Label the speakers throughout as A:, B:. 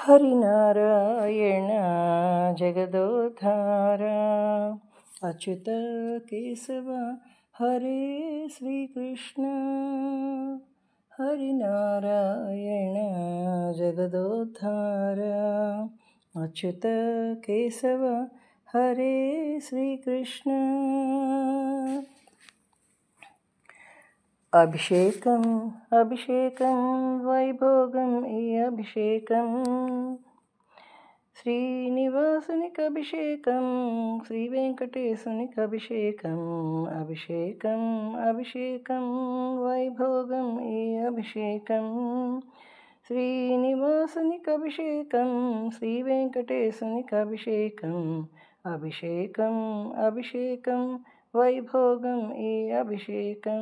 A: హరినారాయణ జగదోద్ధార అచ్యుత కేశవ హరే శ్రీకృష్ణ. హరినారాయణ జగదోద్ధార అచ్యుత కేశవ హరే శ్రీకృష్ణ. అభిషేకం అభిషేకం వైభోగం ఈ అభిషేకం శ్రీనివాసునికి అభిషేకం శ్రీ వెంకటేశునికి అభిషేకం. అభిషేకం అభిషేకం వైభోగం ఈ అభిషేకం శ్రీనివాసునికి అభిషేకం శ్రీ వెంకటేశునికి అభిషేకం. అభిషేకం అభిషేకం వైభోగం ఈ అభిషేకం.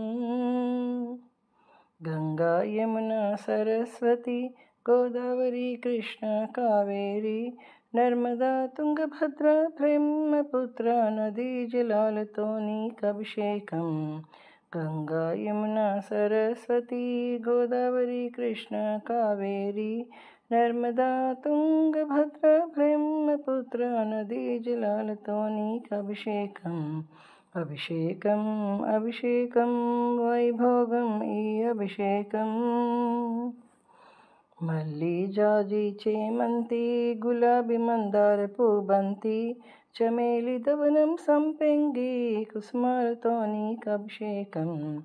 A: గంగా యమున సరస్వతి గోదావరి కృష్ణ కావేరి నర్మదా తుంగభద్ర బ్రహ్మపుత్ర నదీ జలాలతో నీకు అభిషేకం. గంగా యమున సరస్వతి గోదావరి కృష్ణ కావేరి నర్మదా తుంగభద్ర బ్రహ్మపుత్ర నదీ జలాలతో నీకు అభిషేకం. అభిషేకం అభిషేకం వైభోగం ఈ అభిషేకం. మల్లి జాజి చేమంతి గులాబీ మందార పూబంతి చమేలి దవనం సంపెంగి కుసుమాలతో నీకు అభిషేకం.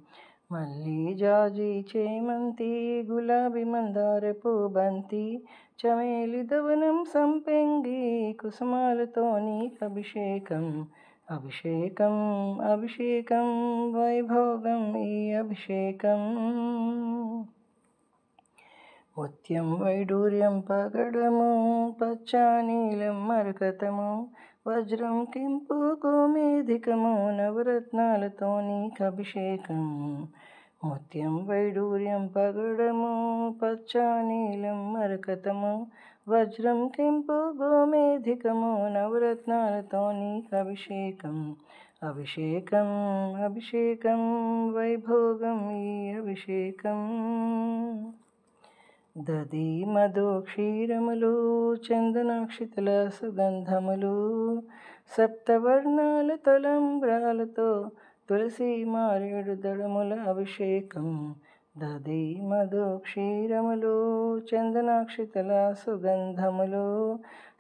A: మల్లి జాజి చేమంతి గులాబీ మందార పూబంతి చమేలి దవనం సంపెంగి కుసుమాలతో నీకు అభిషేకం. అభిషేకం అభిషేకం వైభోగం ఈ అభిషేకం. ముత్యం వైడూర్యం పగడము పచ్చానీలం మరకతము వజ్రం కెంపు గోమేధికము నవరత్నాలతో నీకు అభిషేకం. ముత్యం వైడూర్యం పగడము పచ్చానీలం మరకతము వజ్రం కెంపు గోమేధికము నవరత్నాలతో నీకు అభిషేకం. అభిషేకం అభిషేకం వైభోగం ఈ అభిషేకం. దది మధు క్షీరములు చందనాక్షితల సుగంధములు సప్తవర్ణాల తలంబ్రాలతో తులసి మారేడు దళముల అభిషేకం. దది మధు క్షీరములు చందనాక్షితల సుగంధములు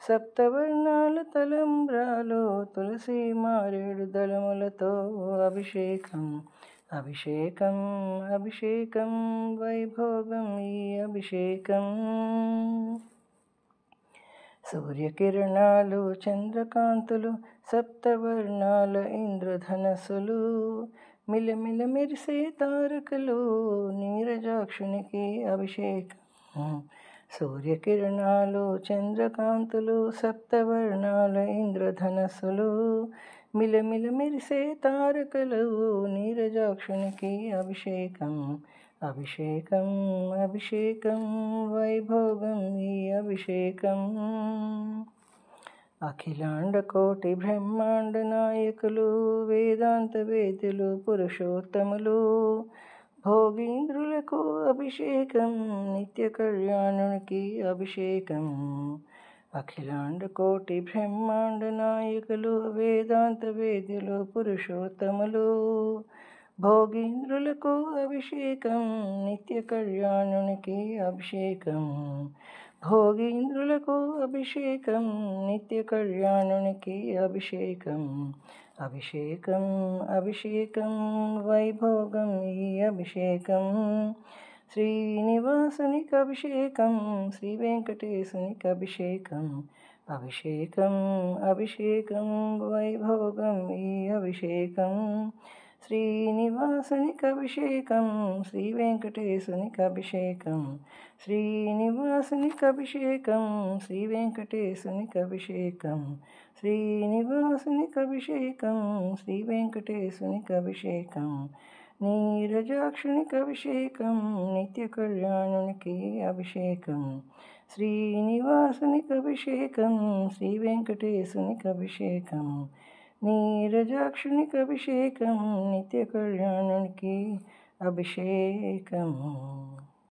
A: సప్తవర్ణాల తలంబ్రాలు తులసి మారేడు దళములతో అభిషేకం. అభిషేకం అభిషేకం వైభోగం ఈ అభిషేకం. సూర్యకిరణాలు చంద్రకాంతులు సప్తవర్ణాల ఇంద్రధనస్సులు మిలమిల మెరిసే తారకలు నీరజాక్షునికి అభిషేకం. సూర్యకిరణాలు చంద్రకాంతులు సప్తవర్ణాల ఇంద్రధనస్సులు మిలమిల మెరిసే తారకలు నీరజాక్షునికి అభిషేకం. అభిషేకం అభిషేకం వైభోగం ఈ అభిషేకం. అఖిలాండ కోటి బ్రహ్మాండ నాయకులు వేదాంత వేదులు పురుషోత్తములు భోగీంద్రులకు అభిషేకం నిత్య కళ్యాణునికి అభిషేకం. అఖిలాండ కోటి బ్రహ్మాండ నాయకులు వేదాంత వేదులు పురుషోత్తములు భోగీంద్రులకు అభిషేకం నిత్య కళ్యాణునికి అభిషేకం. భోగీంద్రులకు అభిషేకం నిత్య కళ్యాణునికి అభిషేకం. అభిషేకం అభిషేకం వైభోగం ఈ అభిషేకం. శ్రీనివాసునికి అభిషేకం శ్రీ వెంకటేశునికి అభిషేకం. అభిషేకం అభిషేకం వైభోగం ఈ అభిషేకం. శ్రీనివాసునికి అభిషేకం శ్రీ వెంకటేశునికి అభిషేకం. శ్రీనివాసునికి అభిషేకం శ్రీ వెంకటేశునికి అభిషేకం. శ్రీనివాసునికి అభిషేకం శ్రీ వెంకటేశునికి అభిషేకం. నీరజాక్షునికి అభిషేకం నిత్య కళ్యాణునికి అభిషేకం. శ్రీనివాసునికి అభిషేకం శ్రీ వెంకటేశునికి అభిషేకం. నీరజాక్షునికి అభిషేకం నిత్య కళ్యాణునికి అభిషేకం.